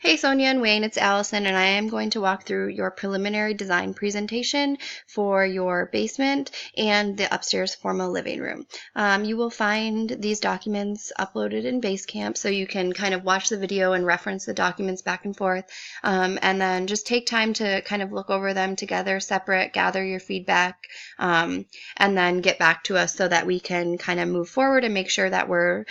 Hey Sonia and Wayne, it's Allison, and I am going to walk through your preliminary design presentation for your basement and the upstairs formal living room. You will find these documents uploaded in Basecamp, so you can kind of watch the video and reference the documents back and forth, and then just take time to kind of look over them together, separate, gather your feedback, and then get back to us so that we can kind of move forward and make sure that we're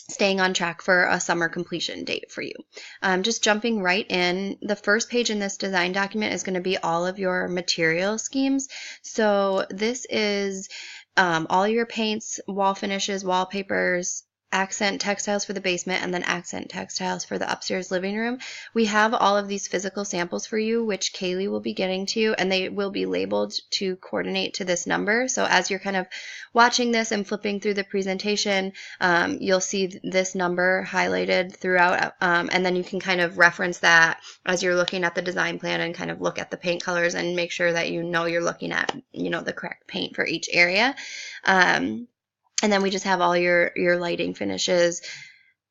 staying on track for a summer completion date for you. Just jumping right in, the first page in this design document is going to be all of your material schemes. So this is all your paints, wall finishes, wallpapers, accent textiles for the basement, and then accent textiles for the upstairs living room. We have all of these physical samples for you, which Kaylee will be getting to you, and they will be labeled to coordinate to this number. So as you're kind of watching this and flipping through the presentation, you'll see this number highlighted throughout, and then you can kind of reference that as you're looking at the design plan and kind of look at the paint colors and make sure that you know you're looking at, the correct paint for each area. And then we just have all your lighting finishes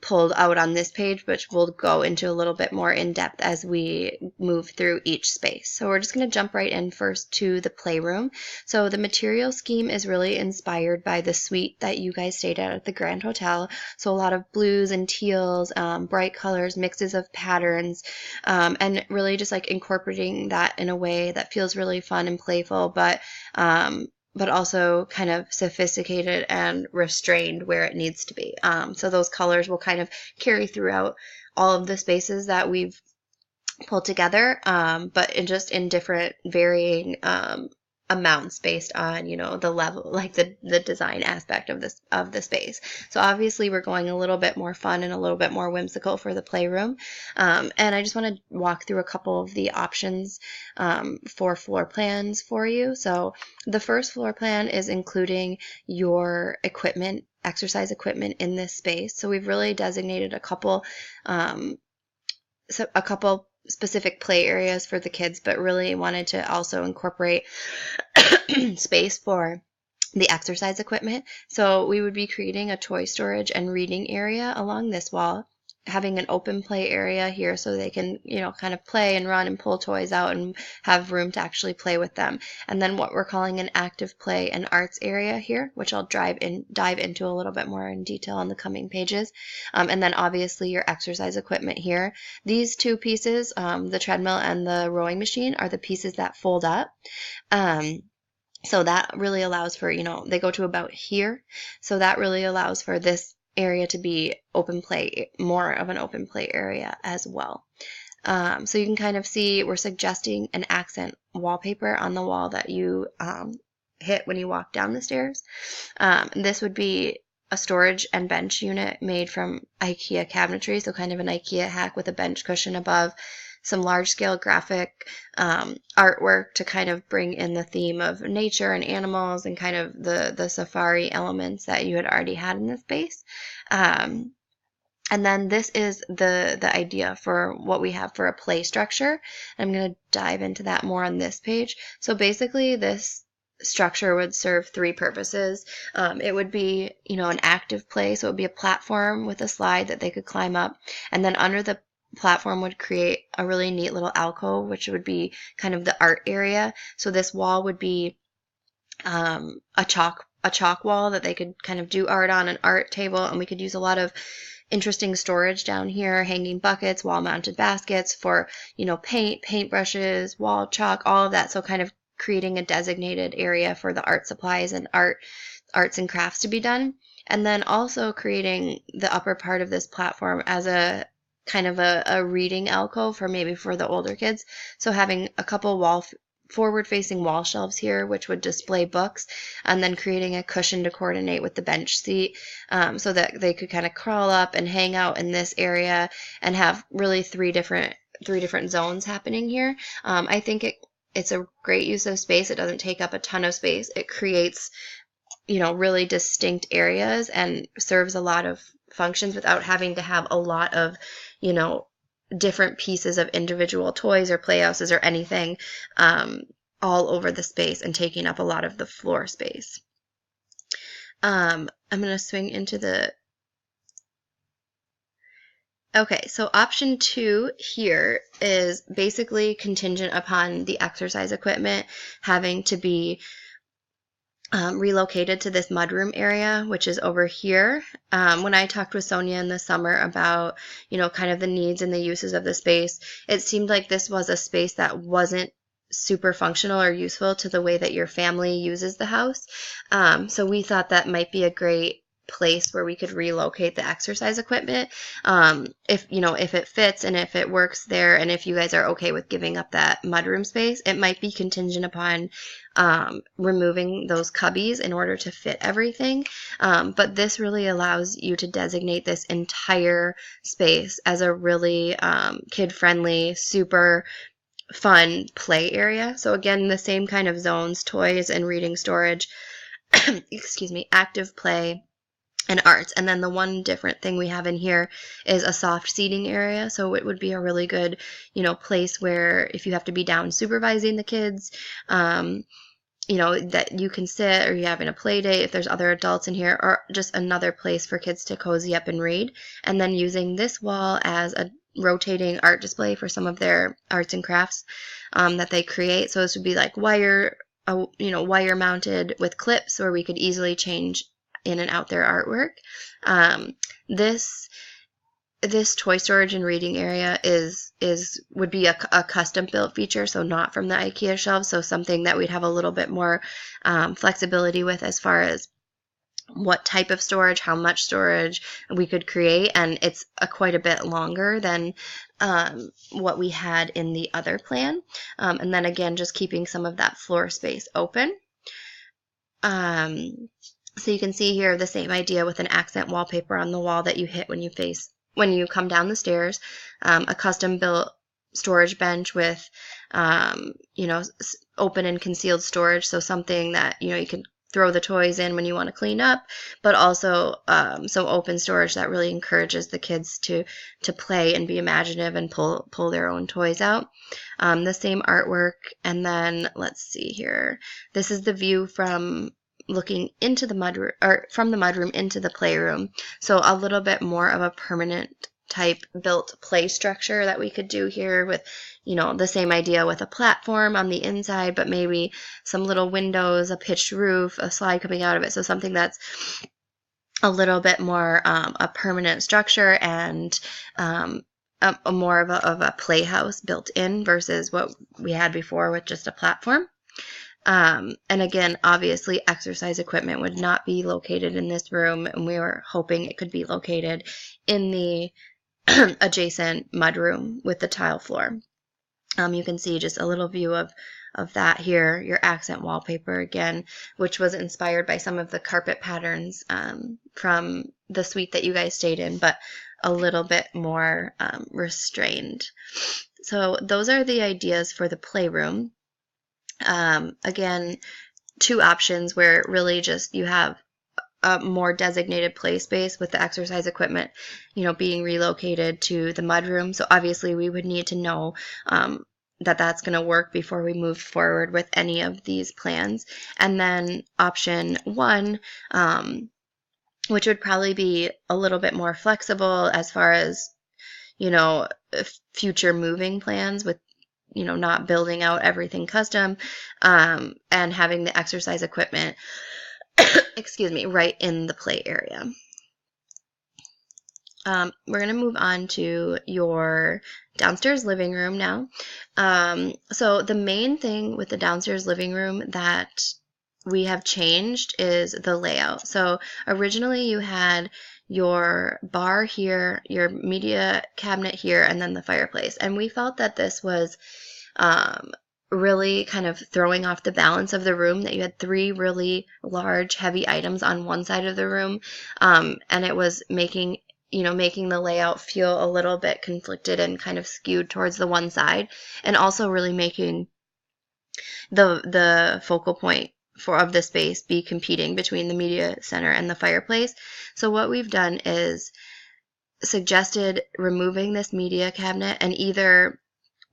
pulled out on this page, which we'll go into a little bit more in depth as we move through each space. So we're just going to jump right in first to the playroom. So the material scheme is really inspired by the suite that you guys stayed at the Grand Hotel. So a lot of blues and teals, bright colors, mixes of patterns, and really just like incorporating that in a way that feels really fun and playful, but also kind of sophisticated and restrained where it needs to be. So those colors will kind of carry throughout all of the spaces that we've pulled together, but just in different varying amounts based on, the level, like the design aspect of the space. So obviously we're going a little bit more fun and a little bit more whimsical for the playroom. And I just want to walk through a couple of the options for floor plans for you. So the first floor plan is including your equipment, exercise equipment in this space. So we've really designated a couple specific play areas for the kids, but really wanted to also incorporate space for the exercise equipment. So we would be creating a toy storage and reading area along this wall, having an open play area here so they can, kind of play and run and pull toys out and have room to actually play with them. And then what we're calling an active play and arts area here, which I'll dive into a little bit more in detail on the coming pages. And then obviously your exercise equipment here. These two pieces, the treadmill and the rowing machine, are the pieces that fold up. So that really allows for, they go to about here. So that really allows for this area to be open play, more of an open play area as well. So you can kind of see we're suggesting an accent wallpaper on the wall that you hit when you walk down the stairs. This would be a storage and bench unit made from IKEA cabinetry, so kind of an IKEA hack with a bench cushion above, some large-scale graphic artwork to kind of bring in the theme of nature and animals and kind of the safari elements that you had already had in the space. And then this is the idea for what we have for a play structure. I'm going to dive into that more on this page. So basically this structure would serve three purposes. It would be, an active play, so it would be a platform with a slide that they could climb up, and then under the platform would create a really neat little alcove, which would be kind of the art area. So this wall would be a chalk wall that they could kind of do art on, an art table, and we could use a lot of interesting storage down here, hanging buckets, wall-mounted baskets for, paint brushes, wall chalk, all of that. So kind of creating a designated area for the art supplies and arts and crafts to be done. And then also creating the upper part of this platform as a kind of a reading alcove for the older kids. So having a couple forward-facing wall shelves here, which would display books, and then creating a cushion to coordinate with the bench seat, so that they could kind of crawl up and hang out in this area and have really three different zones happening here. I think it's a great use of space. It doesn't take up a ton of space. It creates, really distinct areas and serves a lot of functions without having to have a lot of, different pieces of individual toys or playhouses or anything all over the space and taking up a lot of the floor space. I'm going to swing into Okay, so option 2 here is basically contingent upon the exercise equipment having to be relocated to this mudroom area, which is over here. When I talked with Sonia in the summer about, kind of the needs and the uses of the space, it seemed like this was a space that wasn't super functional or useful to the way that your family uses the house. So we thought that might be a great place where we could relocate the exercise equipment, if it fits and if it works there, and if you guys are okay with giving up that mudroom space. It might be contingent upon removing those cubbies in order to fit everything. But this really allows you to designate this entire space as a really kid-friendly, super fun play area. So again, the same kind of zones, toys and reading storage, excuse me, active play, and arts. And then the one different thing we have in here is a soft seating area. So it would be a really good, place where if you have to be down supervising the kids, that you can sit, or you're having a play date, if there's other adults in here, or just another place for kids to cozy up and read. And then using this wall as a rotating art display for some of their arts and crafts that they create. So this would be like wire mounted with clips where we could easily change in and out their artwork. This toy storage and reading area would be a custom built feature, so not from the IKEA shelves, so something that we'd have a little bit more flexibility with as far as what type of storage, how much storage we could create, and it's quite a bit longer than what we had in the other plan. And then again, just keeping some of that floor space open. So you can see here the same idea with an accent wallpaper on the wall that you hit when you come down the stairs, a custom built storage bench with, open and concealed storage. So something that, you can throw the toys in when you want to clean up, but also some open storage that really encourages the kids to play and be imaginative and pull their own toys out. The same artwork. And then let's see here. This is the view from looking into the mudroom, or from the mudroom into the playroom. So a little bit more of a permanent type built play structure that we could do here with, the same idea with a platform on the inside, but maybe some little windows, a pitched roof, a slide coming out of it. So something that's a little bit more a permanent structure and a more of a playhouse built in versus what we had before with just a platform. And again, obviously, exercise equipment would not be located in this room, and we were hoping it could be located in the adjacent mudroom with the tile floor. You can see just a little view of that here, your accent wallpaper again, which was inspired by some of the carpet patterns from the suite that you guys stayed in, but a little bit more restrained. So those are the ideas for the playroom. Again, two options where really just you have a more designated play space with the exercise equipment, being relocated to the mudroom. So obviously we would need to know that that's going to work before we move forward with any of these plans. And then option 1, which would probably be a little bit more flexible as far as, future moving plans with, not building out everything custom, and having the exercise equipment, excuse me, right in the play area. We're going to move on to your downstairs living room now. So the main thing with the downstairs living room that we have changed is the layout. So originally you had your bar here, your media cabinet here, and then the fireplace. And we felt that this was really kind of throwing off the balance of the room, that you had 3 really large, heavy items on one side of the room, and it was making the layout feel a little bit conflicted and kind of skewed towards the one side, and also really making the focal point of the space be competing between the media center and the fireplace. So what we've done is suggested removing this media cabinet and either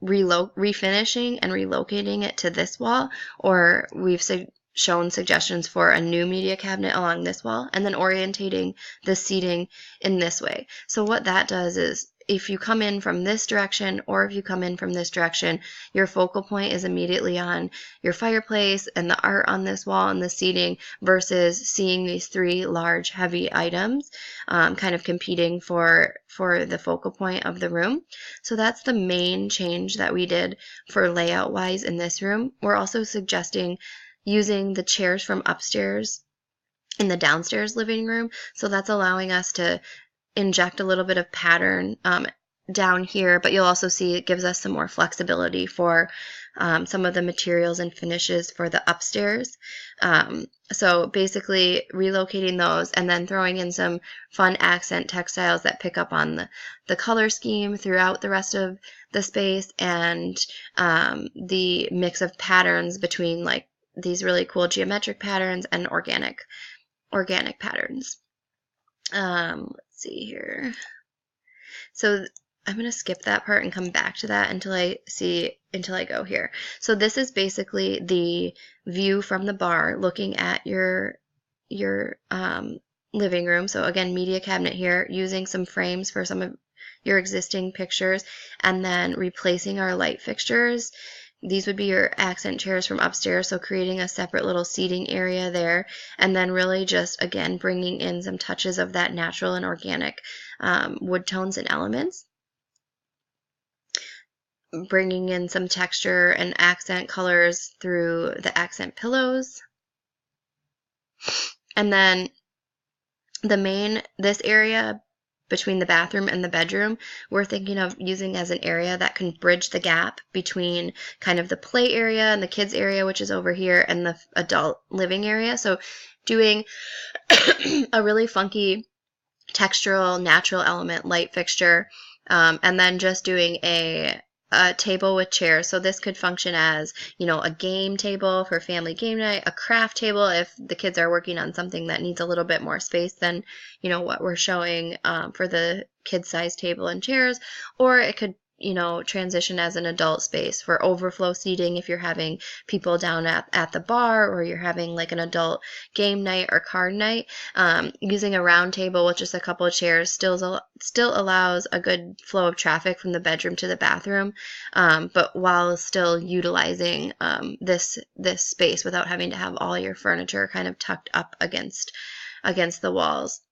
refinishing and relocating it to this wall, or we've shown suggestions for a new media cabinet along this wall, and then orientating the seating in this way. So what that does is if you come in from this direction or if you come in from this direction, your focal point is immediately on your fireplace and the art on this wall and the seating versus seeing these three large heavy items kind of competing for the focal point of the room. So that's the main change that we did for layout wise in this room. We're also suggesting using the chairs from upstairs in the downstairs living room. So that's allowing us to inject a little bit of pattern down here, but you'll also see it gives us some more flexibility for some of the materials and finishes for the upstairs. So basically relocating those and then throwing in some fun accent textiles that pick up on the color scheme throughout the rest of the space, and the mix of patterns between like these really cool geometric patterns and organic patterns. Let's see here. So I'm going to skip that part and come back to that until I go here. So this is basically the view from the bar looking at your living room. So again, media cabinet here, using some frames for some of your existing pictures, and then replacing our light fixtures. These would be your accent chairs from upstairs, so creating a separate little seating area there, and then really just, again, bringing in some touches of that natural and organic wood tones and elements. Bringing in some texture and accent colors through the accent pillows. And then this area between the bathroom and the bedroom, we're thinking of using as an area that can bridge the gap between kind of the play area and the kids area, which is over here, and the adult living area. So doing a really funky textural natural element light fixture, and then just doing a table with chairs. So this could function as, a game table for family game night, a craft table if the kids are working on something that needs a little bit more space than, what we're showing for the kid-size table and chairs, or it could transition as an adult space for overflow seating if you're having people down at the bar, or you're having like an adult game night or card night. Using a round table with just a couple of chairs still allows a good flow of traffic from the bedroom to the bathroom, but while still utilizing this space without having to have all your furniture kind of tucked up against the walls.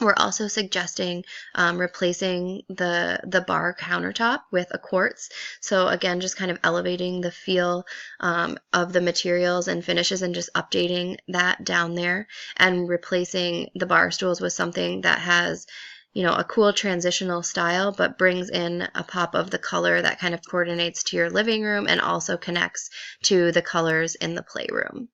We're also suggesting replacing the bar countertop with a quartz. So again, just kind of elevating the feel of the materials and finishes and just updating that down there, and replacing the bar stools with something that has a cool transitional style, but brings in a pop of the color that kind of coordinates to your living room and also connects to the colors in the playroom.